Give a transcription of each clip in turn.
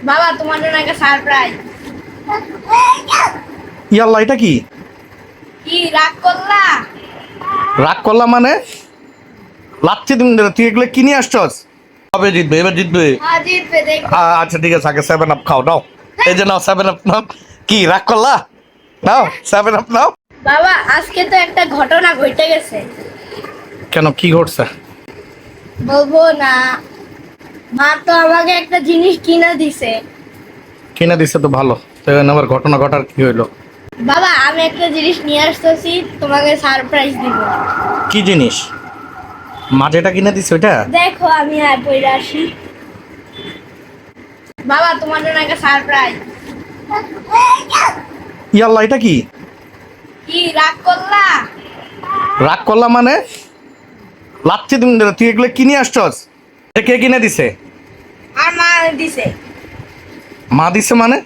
বাবা তোমার জন্য একটা সারপ্রাইজ। ইয়াল্লা, এটা কি? কি রাগ করলা? রাগ করলাম মানে? লাগছে তুমি, তুই এগুলো কি নিয়ে আসছস? কবে জিতবে? এবার জিতবে? হ্যাঁ জিতবে দেখো। আচ্ছা ঠিক আছে, আগে 7 আপ খাও, নাও। এই যে নাও 7 আপ নাও। কি রাগ করলা? নাও 7 আপ নাও। বাবা আজকে তো একটা ঘটনা ঘটে গেছে। কেন, কি ঘটছে? বলবো না। মা তো আমাকে একটা জিনিস কিনে দিছে। কিনে দিছে তো ভালো, তো এখন আবার ঘটনা ঘটার কি হইলো? বাবা আমি একটা জিনিস নিয়ে আসতেছি, তোমাকে সারপ্রাইজ দিব। কি জিনিস? মা যেটা কিনে দিছে ওইটা? দেখো আমি আর পড়ে আসি। বাবা তোমার জন্য একটা সারপ্রাইজ। ইয়াল্লা, এটা কি? কি রাগ করলা? রাগ করলাম মানে? লাগছে তুমি, তুই এগুলো কি নিয়ে আসছস? এটা কে কিনে দিছে? আর মা দিছে। মা দিছে মানে?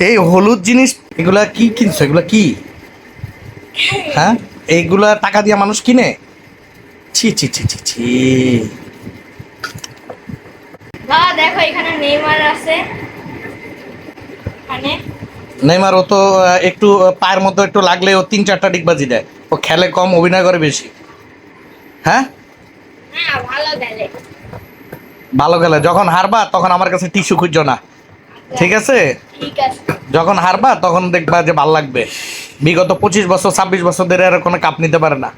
এই হলুদ জিনিস এগুলা কি কিনছো? এগুলা কি? হ্যাঁ, এইগুলা টাকা দিয়ে মানুষ কিনে? ছি ছি ছি ছি ছি। বাবা দেখো এখানে নেইমার আছে। মানে নেইমার ও তো একটু পায়ের মধ্যে একটু লাগলে ও 3-4টা ডিগবাজি দেয়। ও খেলে কম, অভিনয় করে বেশি। হ্যাঁ, হ্যাঁ ভালো গেলে। ভালো গেলে যখন হারবা তখন আমার কাছে টিস্যু খুঁজছো না, ঠিক আছে? ঠিক আছে। যখন হারবা তখন দেখবা যে ভাল লাগবে। বিগত 25 বছর 26 বছর ধরে আর কোনো কাপ নিতে পারে না।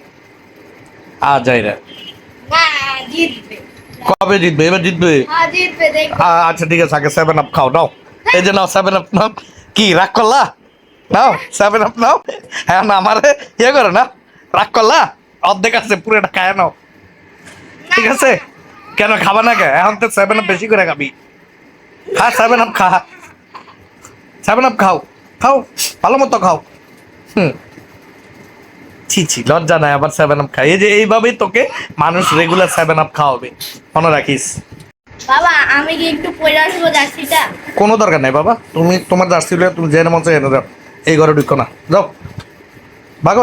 যাইরা না জিতবে। কবে জিতবে? এবার জিতবে? হ্যাঁ জিতবে দেখো। আচ্ছা ঠিক আছে, আগে 7 আপ খাও, নাও। এই যে নাও 7 আপ নাও। কি রাগ করলা? নাও 7 আপ নাও। হ্যাঁ না, আমার ইয়ে করে না, রাগ করলা? অর্ধেক আছে, পুরোটা খায় নাও, ঠিক আছে? কেন খাবা না? কে এখন তো 7 আপ বেশি করে খাবি। হ্যাঁ 7 আপ খা, 7 আপ খাও, খাও, ভালো মতো খাও। হুম, ছি ছি, লজ্জা নাই আবার 7 আপ খাই? এই যে এইভাবেই তোকে মানুষ রেগুলার 7 আপ খাওয়াবে, মনে রাখিস। বাবা আমি কি একটু পরে আসবো জার্সিটা? কোনো দরকার নাই বাবা, তুমি তোমার জার্সি লইয়া তুমি জেনে মন চাই এনে যাও। এই ঘরে ঢুকো না, যাও, ভাগো।